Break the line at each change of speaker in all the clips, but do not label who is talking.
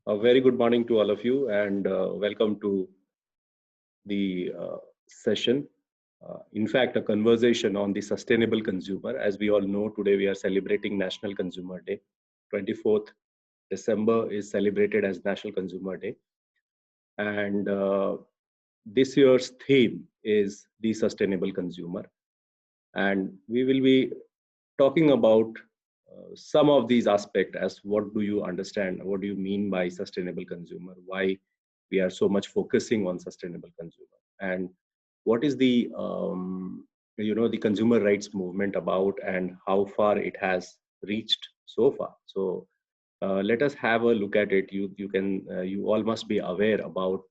A very good morning to all of you, and welcome to the session. In fact, a conversation on the sustainable consumer. As we all know, today we are celebrating National Consumer Day. 24th December is celebrated as National Consumer Day. And this year's theme is the sustainable consumer. And we will be talking about some of these aspects as what do you understand, what do you mean by sustainable consumer, why we are so much focusing on sustainable consumer, and what is the the consumer rights movement about and how far it has reached so far. So let us have a look at it. You all must be aware about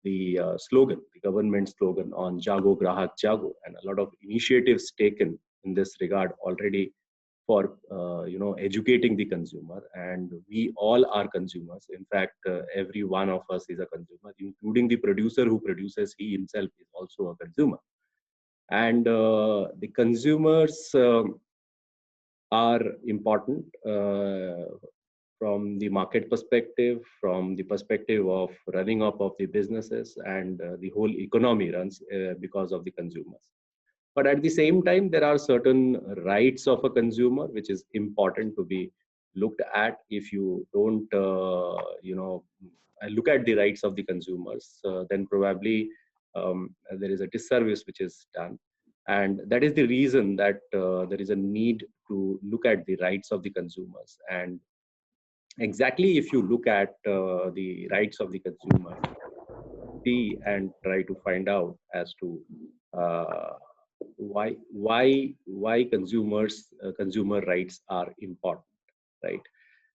the slogan, the government slogan on Jago Grahak Jago, and a lot of initiatives taken in this regard already for educating the consumer. And we all are consumers. In fact, every one of us is a consumer, including the producer who produces. He himself is also a consumer. And the consumers are important from the market perspective, from the perspective of running up of the businesses, and the whole economy runs because of the consumers. But at the same time, there are certain rights of a consumer which is important to be looked at. If you don't look at the rights of the consumers, then probably there is a disservice which is done. And that is the reason that there is a need to look at the rights of the consumers. And exactly, if you look at the rights of the consumer, see and try to find out as to uh, why consumer rights are important, right?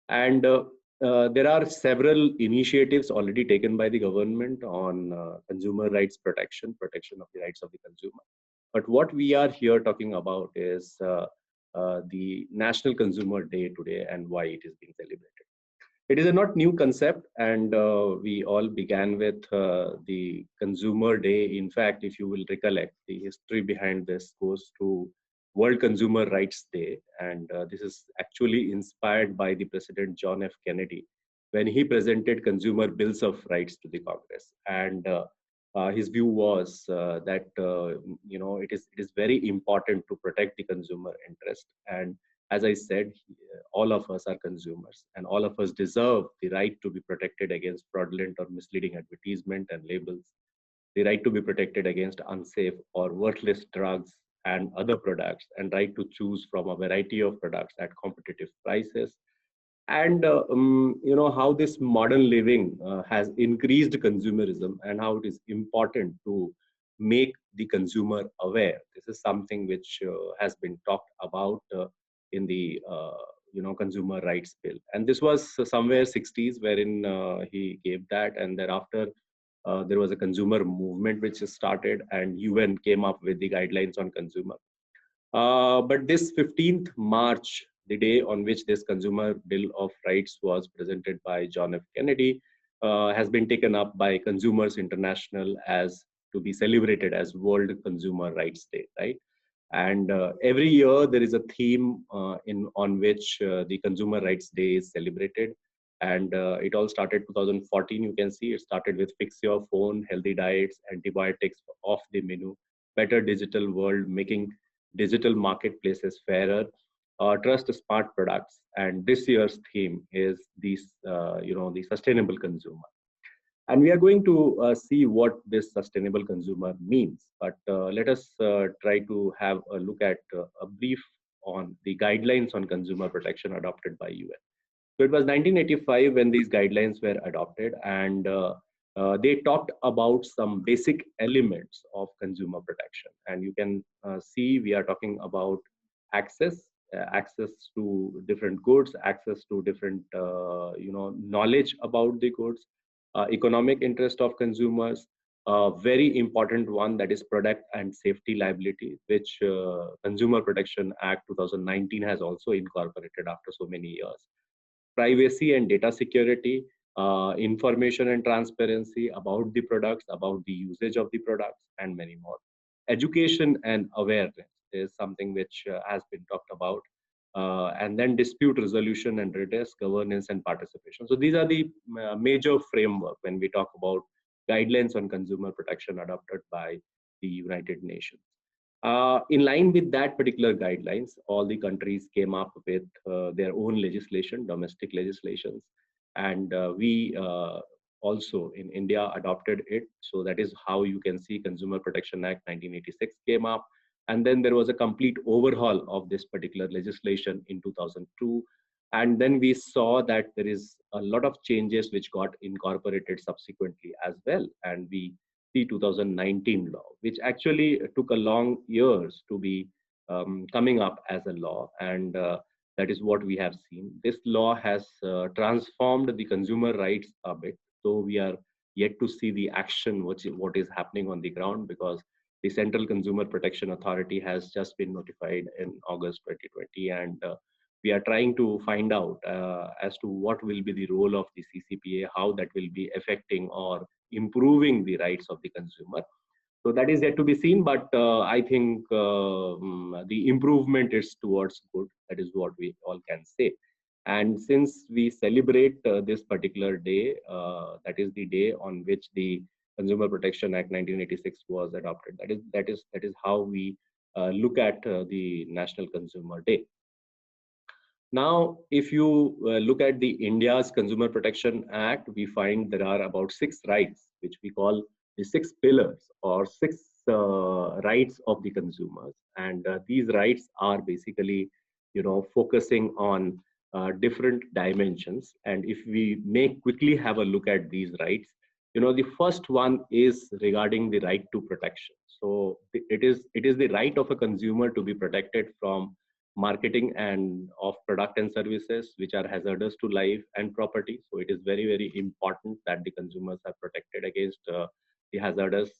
And there are several initiatives already taken by the government on consumer rights protection of the rights of the consumer. But what we are here talking about is the National Consumer Day today and why it is being celebrated. It is a not new concept, and we all began with the Consumer Day. In fact, if you will recollect, the history behind this goes to World Consumer Rights Day, and this is actually inspired by the President John F. Kennedy when he presented consumer bills of rights to the Congress. And his view was that it is very important to protect the consumer interest. And as I said, all of us are consumers, and all of us deserve the right to be protected against fraudulent or misleading advertisement and labels, the right to be protected against unsafe or worthless drugs and other products, and right to choose from a variety of products at competitive prices. And how this modern living has increased consumerism, and how it is important to make the consumer aware. This is something which has been talked about in the consumer rights bill, and this was somewhere 60s wherein he gave that. And thereafter there was a consumer movement which started, and UN came up with the guidelines on consumer. But this 15th March, the day on which this Consumer Bill of Rights was presented by John F. Kennedy, has been taken up by Consumers International as to be celebrated as World Consumer Rights Day, right? And every year there is a theme on which the Consumer Rights Day is celebrated. And it all started 2014. You can see it started with fix your phone, healthy diets, antibiotics off the menu, better digital world, making digital marketplaces fairer, trust smart products. And this year's theme is the sustainable consumer. And we are going to see what this sustainable consumer means. But let us try to have a look at a brief on the guidelines on consumer protection adopted by UN. So it was 1985 when these guidelines were adopted, and they talked about some basic elements of consumer protection. And you can see we are talking about access to different goods, access to different knowledge about the goods, economic interest of consumers. A very important one, that is product and safety liability, which Consumer Protection Act 2019 has also incorporated after so many years. Privacy and data security, information and transparency about the products, about the usage of the products, and many more. Education and awareness is something which has been talked about. and then dispute resolution and redress, governance and participation. So these are the major framework when we talk about guidelines on consumer protection adopted by the United Nations. In line with that particular guidelines, all the countries came up with their own legislation, domestic legislations, and we also in India adopted it. So that is how you can see Consumer Protection Act 1986 came up. And then there was a complete overhaul of this particular legislation in 2002. And then we saw that there is a lot of changes which got incorporated subsequently as well. And we see 2019 law, which actually took a long years to be coming up as a law. And that is what we have seen. This law has transformed the consumer rights a bit. So we are yet to see the action, what is happening on the ground, because the Central Consumer Protection Authority has just been notified in August 2020, and we are trying to find out as to what will be the role of the CCPA, how that will be affecting or improving the rights of the consumer. So that is yet to be seen, but I think the improvement is towards good. That is what we all can say. And since we celebrate this particular day, that is the day on which the Consumer Protection Act 1986 was adopted. That is how we look at the National Consumer Day. Now, if you look at the India's Consumer Protection Act, we find there are about 6 rights, which we call the 6 pillars or 6 rights of the consumers. And these rights are basically, focusing on different dimensions. And if we may quickly have a look at these rights, the first one is regarding the right to protection. So it is the right of a consumer to be protected from marketing and of product and services which are hazardous to life and property. So it is very, very important that the consumers are protected against the hazardous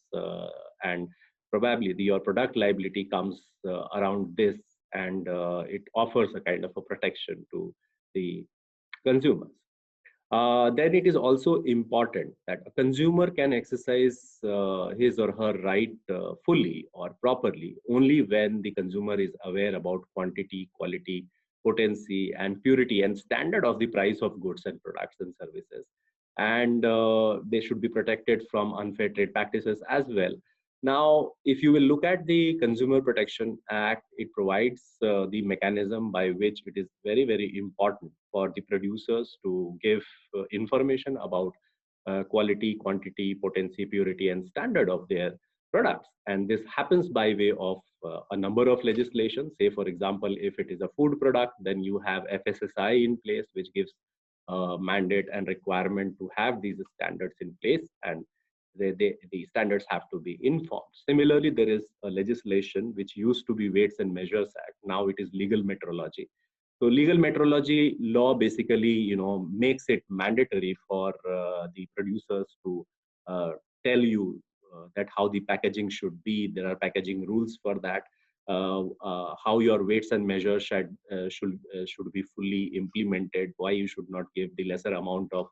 and probably your product liability comes around this, and it offers a kind of a protection to the consumers. Then it is also important that a consumer can exercise his or her right fully or properly only when the consumer is aware about quantity, quality, potency, and purity and standard of the price of goods and products and services. And they should be protected from unfair trade practices as well. Now, if you will look at the Consumer Protection Act, it provides the mechanism by which it is very, very important for the producers to give information about quality, quantity, potency, purity, and standard of their products. And this happens by way of a number of legislation. Say, for example, if it is a food product, then you have FSSAI in place, which gives mandate and requirement to have these standards in place, and the standards have to be informed. Similarly, there is a legislation which used to be Weights and Measures Act. Now it is legal metrology. So legal metrology law basically, makes it mandatory for the producers to tell you that how the packaging should be. There are packaging rules for that. How your weights and measures should be fully implemented. Why you should not give the lesser amount of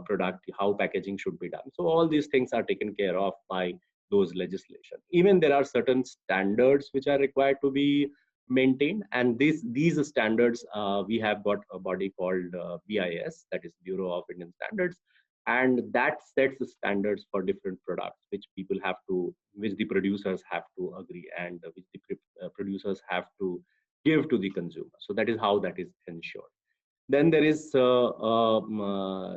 product, how packaging should be done. So all these things are taken care of by those legislation. Even there are certain standards which are required to be maintained, and these standards, we have got a body called BIS, that is Bureau of Indian Standards, and that sets the standards for different products which the producers have to agree, and which the producers have to give to the consumer. So that is how that is ensured. Then there is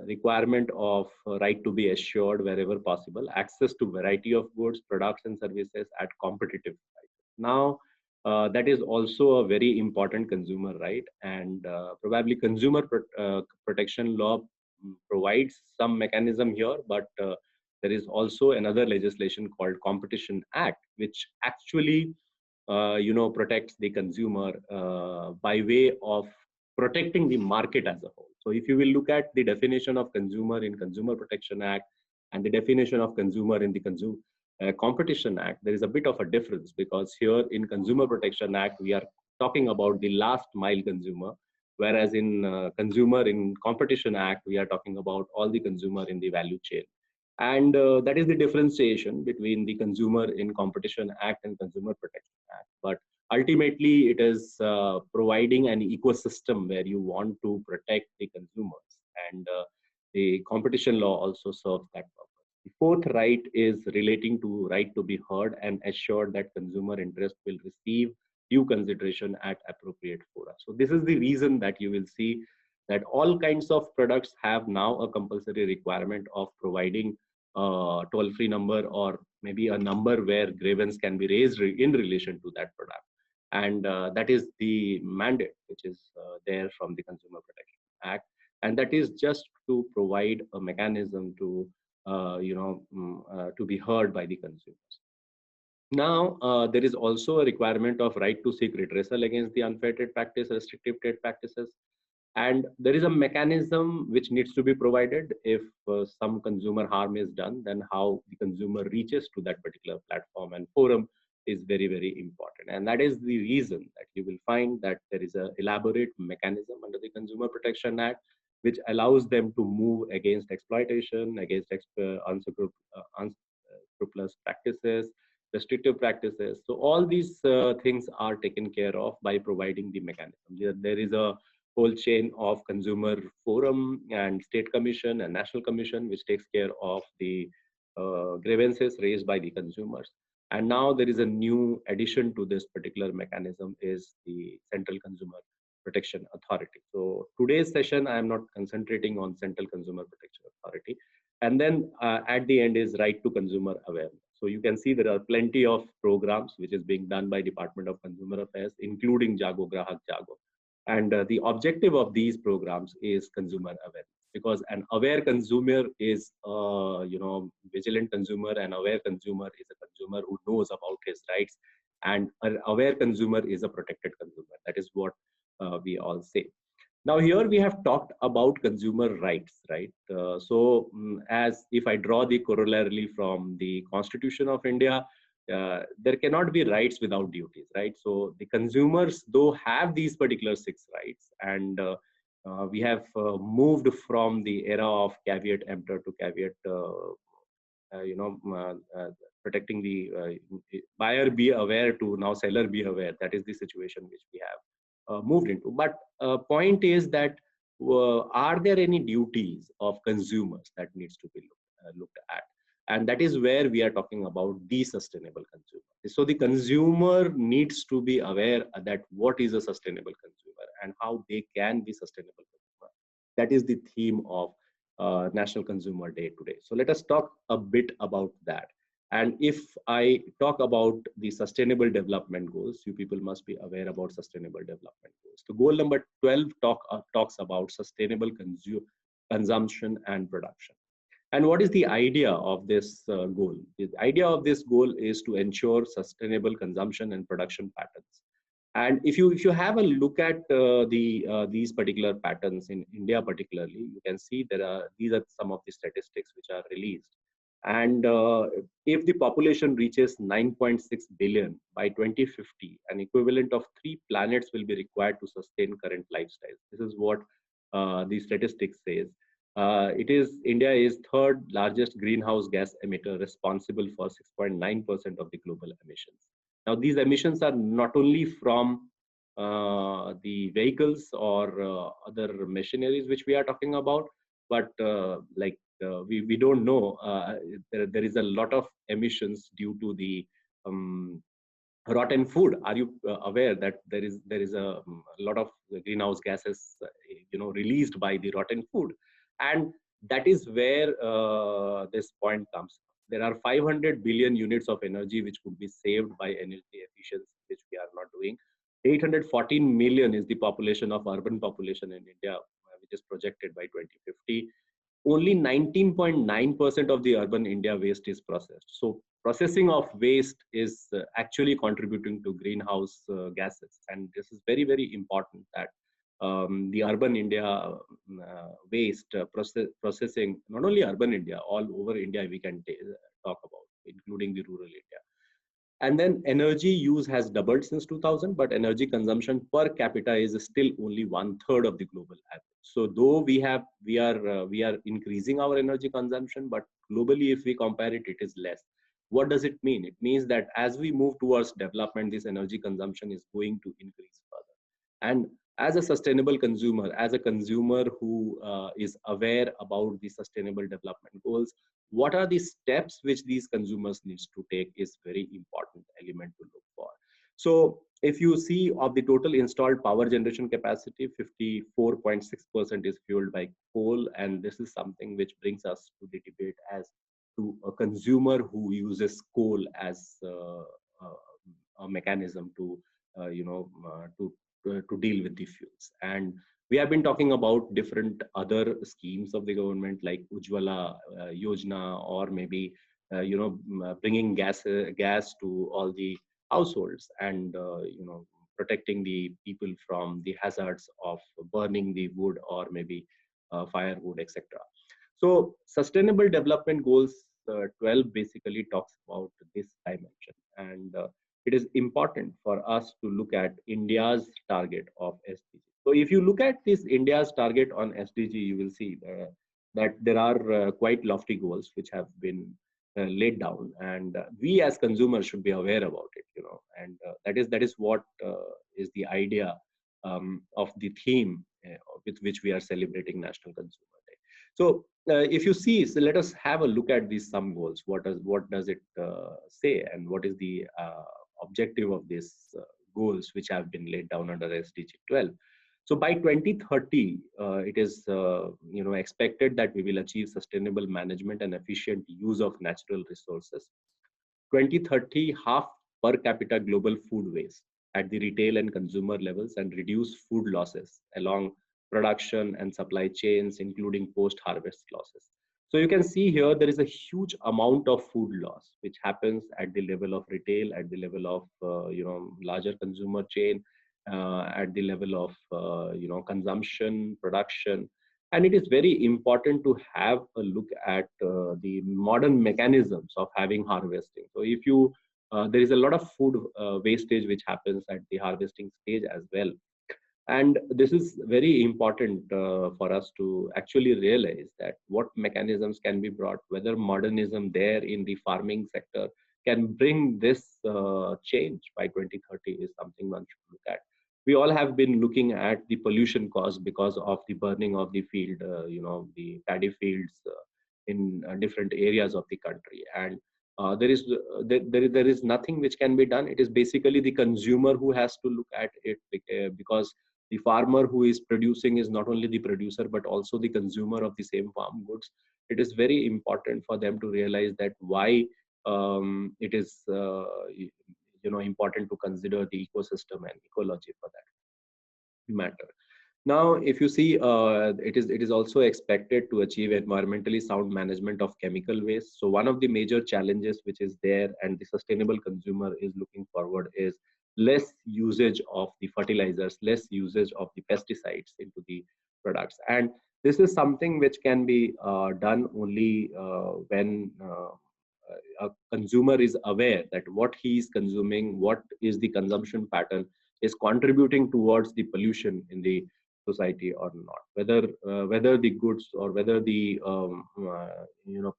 requirement of right to be assured wherever possible, access to variety of goods, products and services at competitive prices. Now, that is also a very important consumer right, and probably consumer protection law provides some mechanism here, but there is also another legislation called Competition Act, which actually protects the consumer by way of protecting the market as a whole. So if you will look at the definition of consumer in Consumer Protection Act and the definition of consumer in the Competition Act, there is a bit of a difference, because here in Consumer Protection Act, we are talking about the last mile consumer, whereas in consumer in Competition Act, we are talking about all the consumer in the value chain. And that is the differentiation between the consumer in Competition Act and Consumer Protection Act. But ultimately it is providing an ecosystem where you want to protect the consumers, and the competition law also serves that purpose. The fourth right is relating to right to be heard and assured that consumer interest will receive due consideration at appropriate fora. So this is the reason that you will see that all kinds of products have now a compulsory requirement of providing a toll-free number, or maybe a number where grievance can be raised in relation to that product. And that is the mandate which is there from the Consumer Protection Act, and that is just to provide a mechanism to to be heard by the consumers. Now, there is also a requirement of right to seek redressal against the unfair trade practice, restrictive trade practices, and there is a mechanism which needs to be provided if some consumer harm is done. Then how the consumer reaches to that particular platform and forum is very, very important, and that is the reason that you will find that there is a elaborate mechanism under the Consumer Protection Act which allows them to move against exploitation, against unscrupulous practices, restrictive practices. So all these things are taken care of by providing the mechanism. There is a whole chain of consumer forum and state commission and national commission which takes care of the grievances raised by the consumers. And now there is a new addition to this particular mechanism is the Central Consumer Protection Authority. So today's session, I am not concentrating on Central Consumer Protection Authority. And then at the end is right to consumer awareness. So you can see there are plenty of programs which is being done by Department of Consumer Affairs, including Jago Grahak Jago. And the objective of these programs is consumer awareness, because an aware consumer is vigilant consumer. An aware consumer is a consumer who knows about his rights, and an aware consumer is a protected consumer. That is what we all say. Now here we have talked about consumer rights, right? As if I draw the corollary from the Constitution of India, there cannot be rights without duties, right? So the consumers though have these particular 6 rights, and we have moved from the era of caveat emptor to caveat, protecting the buyer be aware to now seller be aware. That is the situation which we have moved into. But point is that are there any duties of consumers that needs to be looked at? And that is where we are talking about the sustainable consumer. So the consumer needs to be aware that what is a sustainable consumer and how they can be sustainable consumer. That is the theme of National Consumer Day today. So let us talk a bit about that. And if I talk about the Sustainable Development Goals, you people must be aware about Sustainable Development Goals. So goal number 12 talks about sustainable consumption and production. And what is the idea of this goal? The idea of this goal is to ensure sustainable consumption and production patterns. And if you have a look at these particular patterns in India particularly, you can see these are some of the statistics which are released. And if the population reaches 9.6 billion by 2050, an equivalent of 3 planets will be required to sustain current lifestyles. This is what the statistics says. India is third largest greenhouse gas emitter, responsible for 6.9% of the global emissions. Now, these emissions are not only from the vehicles or other machineries which we are talking about, but we don't know, there is a lot of emissions due to the rotten food. Are you aware that there is a lot of greenhouse gases released by the rotten food? And that is where this point comes. There are 500 billion units of energy which could be saved by energy efficiency, which we are not doing. 814 million is the population of urban population in India, which is projected by 2050. Only 19.9% of the urban India waste is processed. So processing of waste is actually contributing to greenhouse gases. And this is very, very important that the urban India waste processing, not only urban India, all over India we can talk about, including the rural India. And then energy use has doubled since 2000, but energy consumption per capita is still only 1/3 of the global average. So though we are increasing our energy consumption, but globally, if we compare it, it is less. What does it mean? It means that as we move towards development, this energy consumption is going to increase further. And as a sustainable consumer, as a consumer who is aware about the sustainable development goals, what are the steps which these consumers needs to take is very important element to look for. So if you see of the total installed power generation capacity, 54.6% is fueled by coal. And this is something which brings us to the debate as to a consumer who uses coal as a mechanism to, to deal with the fuels. And we have been talking about different other schemes of the government like Ujjwala Yojana, or maybe bringing gas to all the households, and protecting the people from the hazards of burning the wood, or maybe firewood, etc. So sustainable development goals 12 basically talks about this dimension, and it is important for us to look at India's target of SDG. So if you look at this India's target on SDG, you will see that there are quite lofty goals which have been laid down, and we as consumers should be aware about it, and that is what is the idea of the theme with which we are celebrating National Consumer Day. So if you see, so let us have a look at these some goals. What does it say, and what is the objective of these goals which have been laid down under SDG 12? So by 2030, it is expected that we will achieve sustainable management and efficient use of natural resources. 2030, half per capita global food waste at the retail and consumer levels, and reduce food losses along production and supply chains, including post-harvest losses. So you can see here there is a huge amount of food loss which happens at the level of retail, at the level of larger consumer chain, at the level of consumption, production. And it is very important to have a look at the modern mechanisms of having harvesting. So if you there is a lot of food wastage which happens at the harvesting stage as well. And this is very important for us to actually realize that what mechanisms can be brought, whether modernism there in the farming sector can bring this change by 2030 is something one should look at. We all have been looking at the pollution caused because of the burning of the field, the paddy fields in different areas of the country. And there is nothing which can be done. It is basically the consumer who has to look at it, because the farmer who is producing is not only the producer but also the consumer of the same farm goods. It is very important for them to realize that why it is important to consider the ecosystem and ecology for that matter. Now, if you see, it is also expected to achieve environmentally sound management of chemical waste. So one of the major challenges which is there, and the sustainable consumer is looking forward, is less usage of the fertilizers, less usage of the pesticides into the products. And this is something which can be done only when a consumer is aware that what he is consuming, what is the consumption pattern, is contributing towards the pollution in the society or not. Whether the goods or whether the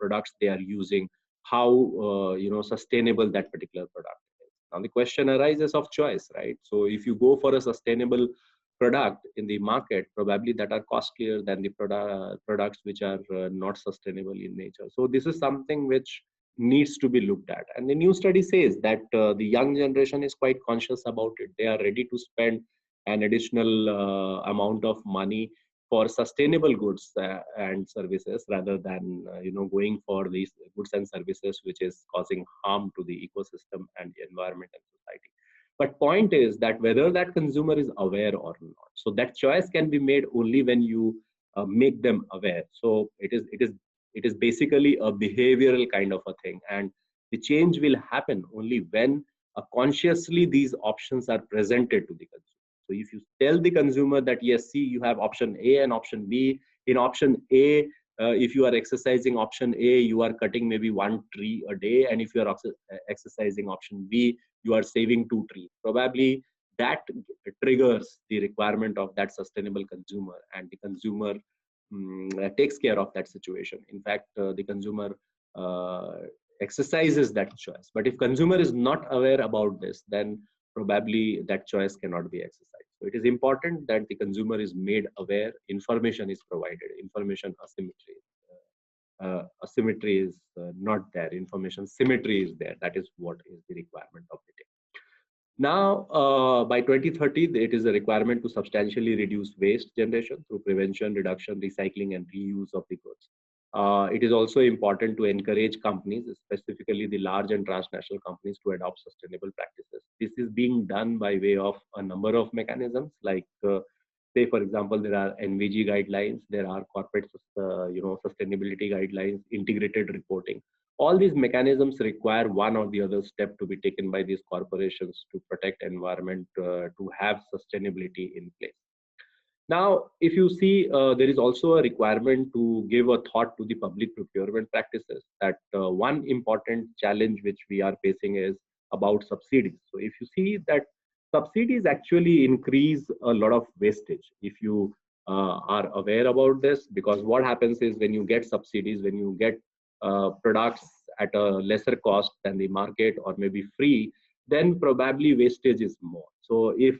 products they are using, how sustainable that particular product is. Now the question arises of choice, right? So if you go for a sustainable product in the market, probably that are costlier than the products which are not sustainable in nature. So this is something which needs to be looked at. And the new study says that the young generation is quite conscious about it. They are ready to spend an additional amount of money for sustainable goods and services, rather than going for these goods and services which is causing harm to the ecosystem and the environment and society. But point is that whether that consumer is aware or not. So that choice can be made only when you make them aware. So it is basically a behavioral kind of a thing, and the change will happen only when consciously these options are presented to the consumer. So if you tell the consumer that yes, see, you have option A and option B. In option A, if you are exercising option A, you are cutting maybe 1 tree a day, and if you are exercising option B, you are saving 2 trees. Probably that triggers the requirement of that sustainable consumer, and the consumer takes care of that situation. In fact, the consumer exercises that choice. But if consumer is not aware about this, then probably that choice cannot be exercised. So it is important that the consumer is made aware, information is provided, information asymmetry. Asymmetry is not there, information symmetry is there. That is what is the requirement of the day. Now, by 2030, it is a requirement to substantially reduce waste generation through prevention, reduction, recycling, and reuse of the goods. It is also important to encourage companies, specifically the large and transnational companies, to adopt sustainable practices. This is being done by way of a number of mechanisms, like say, for example, there are NVG guidelines, there are corporate, sustainability guidelines, integrated reporting. All these mechanisms require one or the other step to be taken by these corporations to protect environment, to have sustainability in place. Now, if you see, there is also a requirement to give a thought to the public procurement practices. That one important challenge which we are facing is about subsidies. So if you see that subsidies actually increase a lot of wastage, if you are aware about this, because what happens is when you get subsidies, when you get products at a lesser cost than the market or maybe free, then probably wastage is more. So if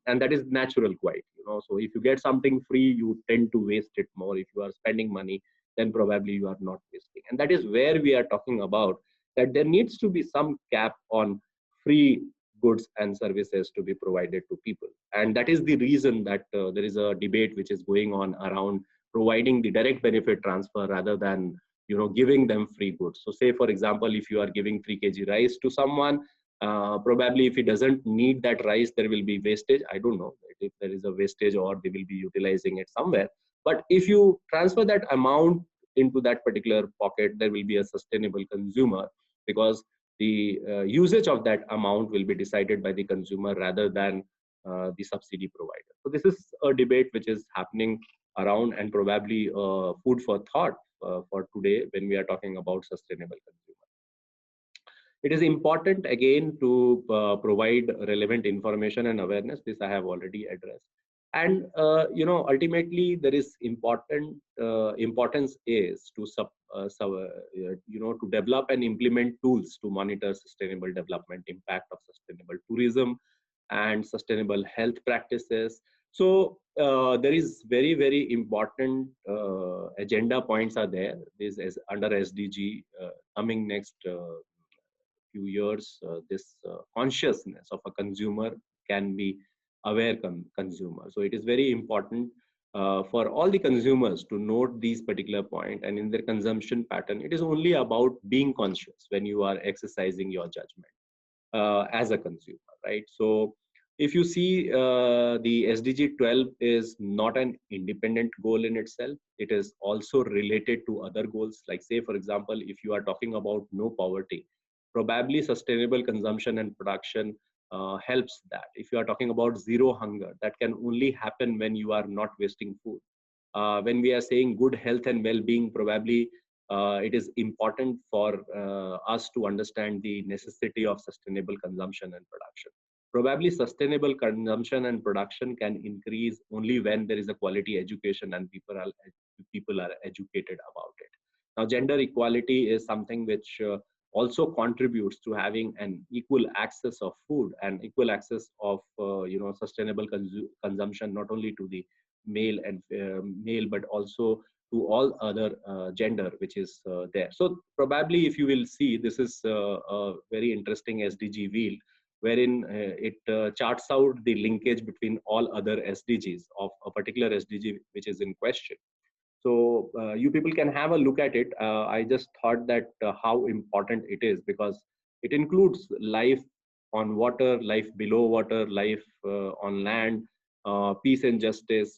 and that is natural, quite, so if you get something free, you tend to waste it more. If you are spending money, then probably you are not wasting. And that is where we are talking about, that there needs to be some cap on free goods and services to be provided to people. And that is the reason that there is a debate which is going on around providing the direct benefit transfer rather than giving them free goods. So say, for example, if you are giving 3 kg rice to someone, probably if he doesn't need that rice, there will be wastage. I don't know if there is a wastage or they will be utilizing it somewhere. But if you transfer that amount into that particular pocket, there will be a sustainable consumer, because the usage of that amount will be decided by the consumer rather than the subsidy provider. So this is a debate which is happening around, and probably food for thought for today when we are talking about sustainable consumer. It is important again to provide relevant information and awareness. This I have already addressed. And ultimately there is importance is to to develop and implement tools to monitor sustainable development, impact of sustainable tourism, and sustainable health practices. So there is very important agenda points are there. This is under SDG coming next few years. This consciousness of a consumer can be aware consumer. So it is very important for all the consumers to note these particular point, and in their consumption pattern, it is only about being conscious when you are exercising your judgment as a consumer, right? So if you see, the SDG 12 is not an independent goal in itself. It is also related to other goals. Like say, for example, if you are talking about no poverty, probably sustainable consumption and production helps that. If you are talking about zero hunger, that can only happen when you are not wasting food. When we are saying good health and well-being, probably it is important for us to understand the necessity of sustainable consumption and production. Probably sustainable consumption and production can increase only when there is a quality education and people are educated about it. Now, gender equality is something which also contributes to having an equal access of food and equal access of sustainable consumption, not only to the male but also to all other gender which is there. So probably if you will see, this is a very interesting SDG wheel, wherein it charts out the linkage between all other SDGs of a particular SDG which is in question. So you people can have a look at it. I just thought that how important it is, because it includes life on water, life below water, life on land, peace and justice,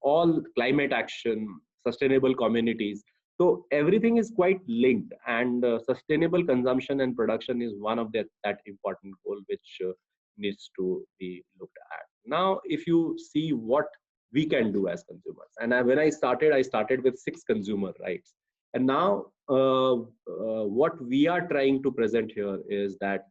all climate action, sustainable communities. So everything is quite linked, and sustainable consumption and production is one of that important goal which needs to be looked at. Now, if you see what we can do as consumers, and when I started with 6 consumer rights, and now what we are trying to present here is that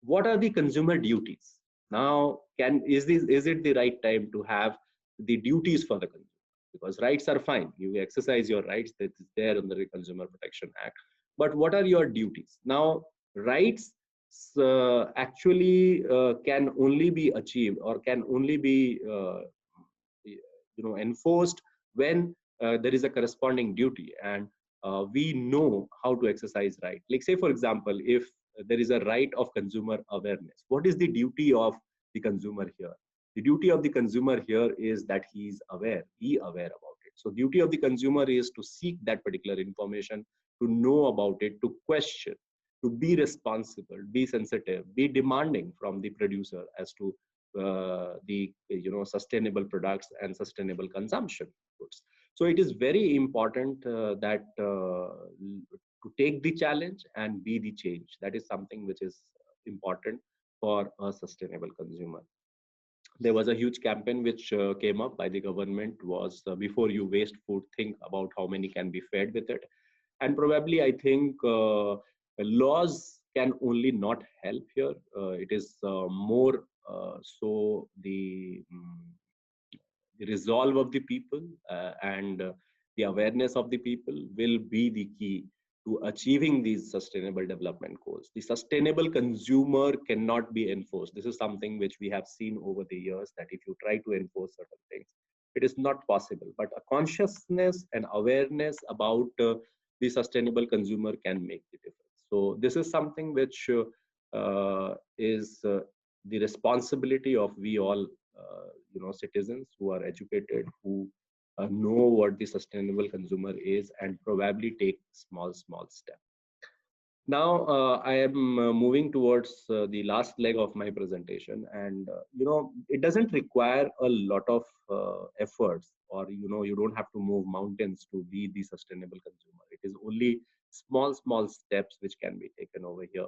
what are the consumer duties? Now, is it the right time to have the duties for the consumer? Because rights are fine, you exercise your rights, that is there under the Consumer Protection Act. but what are your duties? Now, rights actually can only be achieved or can only be enforced when there is a corresponding duty, and we know how to exercise right. Like, say for example, if there is a right of consumer awareness, what is the duty of the consumer here? The duty of the consumer here is that he is aware, be aware about it. So duty of the consumer is to seek that particular information, to know about it, to question, to be responsible, be sensitive, be demanding from the producer as to the sustainable products and sustainable consumption goods. So it is very important that to take the challenge and be the change. That is something which is important for a sustainable consumer. There was a huge campaign which came up by the government, was before you waste food, think about how many can be fed with it. And probably I think laws can only not help here. It is more so the resolve of the people and the awareness of the people will be the key to achieving these sustainable development goals. The sustainable consumer cannot be enforced. This is something which we have seen over the years, that if you try to enforce certain things, it is not possible. But a consciousness and awareness about the sustainable consumer can make the difference. So this is something which is the responsibility of we all citizens who are educated, who know what the sustainable consumer is, and probably take small steps. Now I am moving towards the last leg of my presentation, and it doesn't require a lot of efforts, or you don't have to move mountains to be the sustainable consumer. It is only small steps which can be taken over here.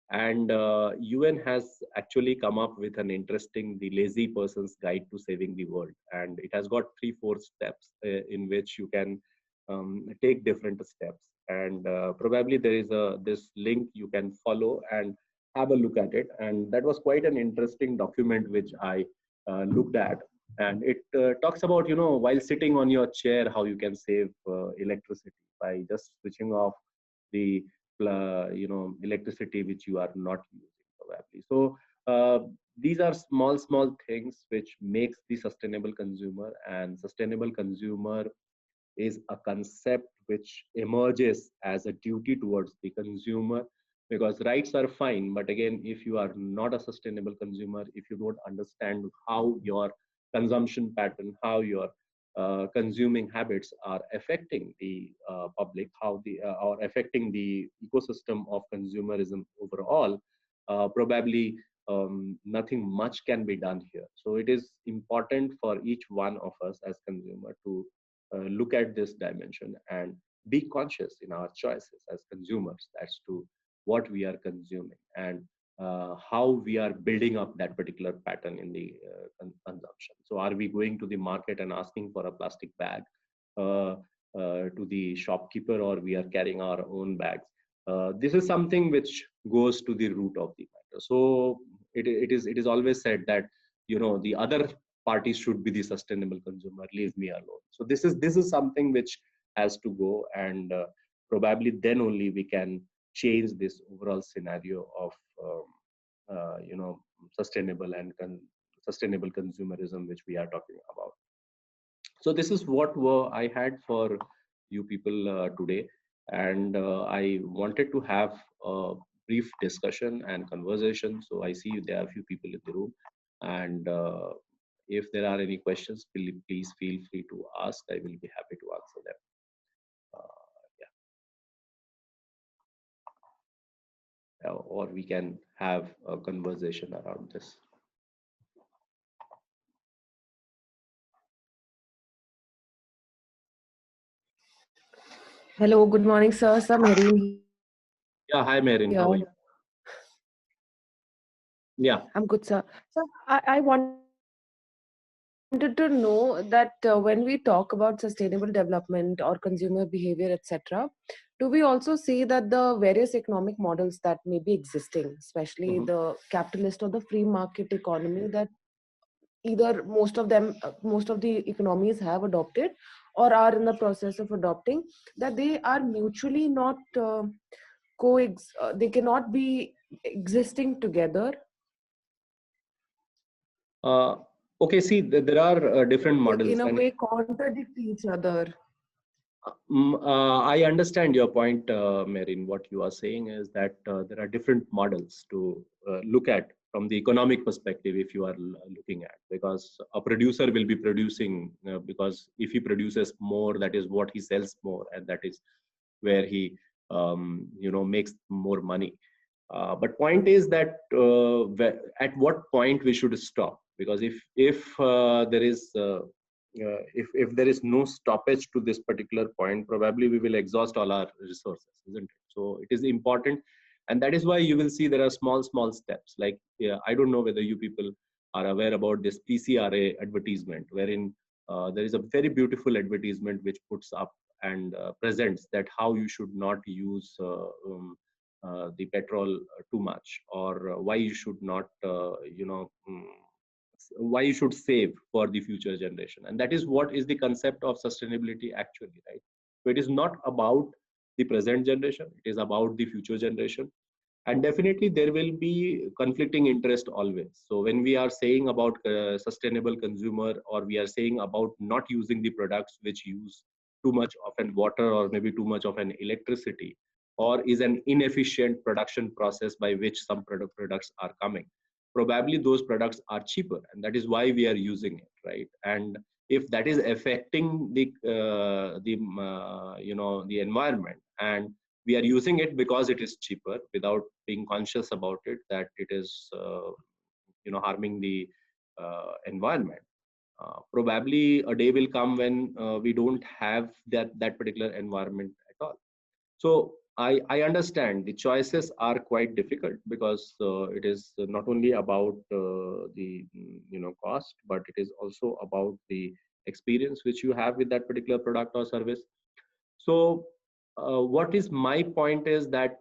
And UN has actually come up with an interesting, the lazy person's guide to saving the world, and it has got 3-4 steps in which you can take different steps. And probably there is this link you can follow and have a look at it. And that was quite an interesting document which I looked at. And it talks about, while sitting on your chair, how you can save electricity by just switching off the electricity which you are not using probably. So these are small things which makes the sustainable consumer. And sustainable consumer is a concept which emerges as a duty towards the consumer, because rights are fine, but again, if you are not a sustainable consumer, if you don't understand how your consumption pattern, how your consuming habits are affecting the public, how the or affecting the ecosystem of consumerism overall, probably nothing much can be done here. So it is important for each one of us as consumer to look at this dimension and be conscious in our choices as consumers as to what we are consuming, and how we are building up that particular pattern in the consumption. So are we going to the market and asking for a plastic bag to the shopkeeper, or we are carrying our own bags? This is something which goes to the root of the matter. So it is always said that the other parties should be the sustainable consumer, leave me alone. So this is something which has to go, and probably then only we can change this overall scenario of sustainable and sustainable consumerism which we are talking about. So this is what I had for you people today, and I wanted to have a brief discussion and conversation. So I see there are a few people in the room, and if there are any questions, please feel free to ask. I will be happy to answer them. Or we can have a conversation around this.
Hello, good morning, sir. Sir, Mehreen.
Yeah, hi, Mehreen. How are you? Yeah,
I'm good, sir. So I wanted to know that when we talk about sustainable development or consumer behavior, etc., do we also see that the various economic models that may be existing, especially the capitalist or the free market economy, that either most of the economies have adopted, or are in the process of adopting, that they are mutually not they cannot be existing together?
Okay, see, there are different
Like
models,
in a
and
way contradict each other.
I understand your point, Marin. What you are saying is that there are different models to look at from the economic perspective if you are looking at, because a producer will be producing, because if he produces more, that is what he sells more, and that is where he makes more money. But point is that at what point we should stop, because if there is if there is no stoppage to this particular point, probably we will exhaust all our resources, isn't it? So it is important, and that is why you will see there are small steps. Like, yeah, I don't know whether you people are aware about this PCRA advertisement, wherein there is a very beautiful advertisement which puts up and presents that how you should not use the petrol too much, or why you should not why you should save for the future generation. And that is what is the concept of sustainability actually, right? So it is not about the present generation, it is about the future generation. And definitely there will be conflicting interest always. So when we are saying about sustainable consumer, or we are saying about not using the products which use too much of an water or maybe too much of an electricity, or is an inefficient production process by which some products are coming, probably those products are cheaper, and that is why we are using it, right? And if that is affecting the environment, and we are using it because it is cheaper without being conscious about it, that it is harming the environment, probably a day will come when we don't have that particular environment at all. So I understand the choices are quite difficult, because it is not only about the cost, but it is also about the experience which you have with that particular product or service. So what is my point is that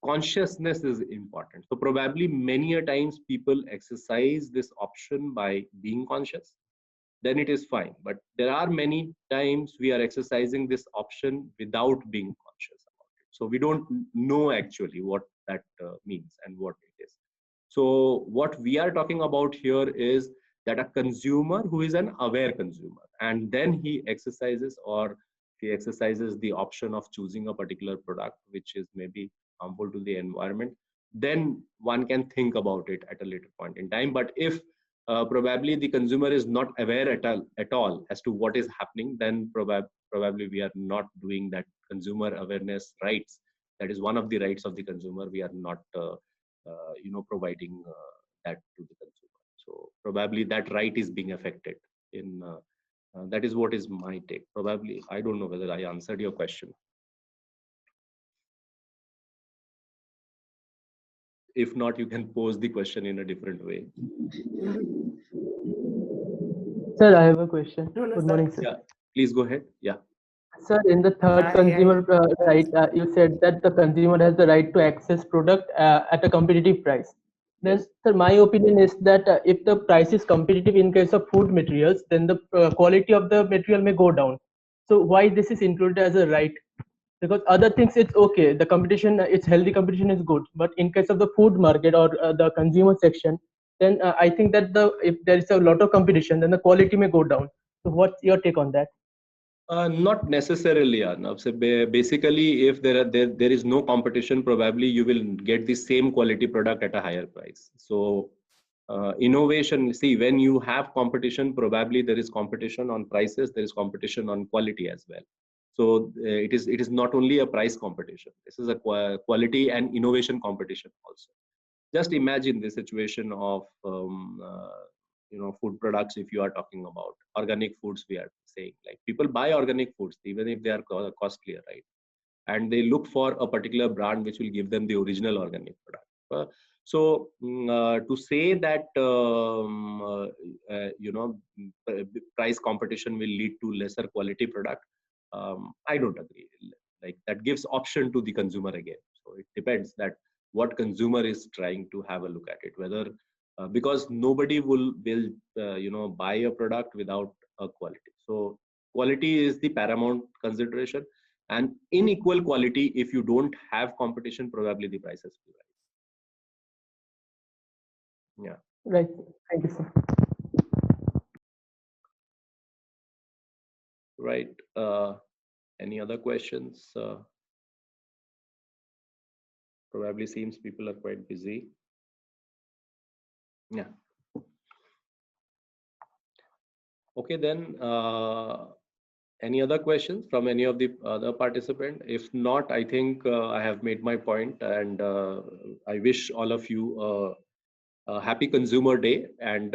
consciousness is important. So probably many a times people exercise this option by being conscious, then it is fine. But there are many times we are exercising this option without being conscious about it. So we don't know actually what that means and what it is. So what we are talking about here is that a consumer who is an aware consumer, and then he exercises, or he exercises the option of choosing a particular product which is maybe harmful to the environment, then one can think about it at a later point in time. But if probably the consumer is not aware at all as to what is happening, then probably we are not doing that consumer awareness rights. That is one of the rights of the consumer. We are not providing that to the consumer. So probably that right is being affected in that is what is my take. Probably I don't know whether I answered your question. If not, you can pose the question in a different way.
Sir, I have a question.
No,
Good morning, sir.
Yeah, please go ahead. Yeah.
Sir, in the third consumer right, you said that the consumer has the right to access product at a competitive price. Then,
Yes.
sir, my opinion is that if the price is competitive in case of food materials, then the quality of the material may go down. So why this is included as a right? Because other things it's okay, the competition, it's healthy competition is good, but in case of the food market or the consumer section, then I think that if there is a lot of competition, then the quality may go down. So what's your take on that?
Not necessarily, Arnav. So basically, if there is no competition, probably you will get the same quality product at a higher price. So innovation, see, when you have competition, probably there is competition on prices, there is competition on quality as well. So it is not only a price competition. This is a quality and innovation competition also. Just imagine the situation of food products. If you are talking about organic foods, we are saying, like, people buy organic foods even if they are costlier, right? And they look for a particular brand which will give them the original organic product. To say that price competition will lead to lesser quality product, I don't agree. Like, that gives option to the consumer again. So it depends that what consumer is trying to have a look at it, whether because nobody will buy a product without a quality. So Quality is the paramount consideration, and in equal quality, if you don't have competition, probably the prices will rise. Yeah.
Right. Thank you, sir.
Right. Any other questions? Probably seems people are quite busy. Yeah. Okay, then any other questions from any of the other participants? If not, I think I have made my point, and I wish all of you a happy Consumer Day, and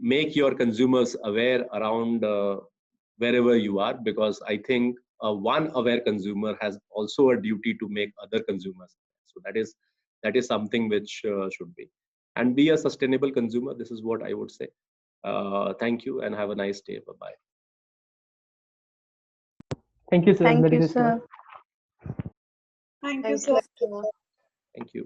make your consumers aware around wherever you are, because I think one aware consumer has also a duty to make other consumers. So that is something which should be, and be a sustainable consumer. This is what I would say. Thank you and have a nice day. Bye bye.
Thank you, sir.
Thank
Merry
you,
Christmas.
sir.
Thank you,
Thank
sir.
you.
Thank you.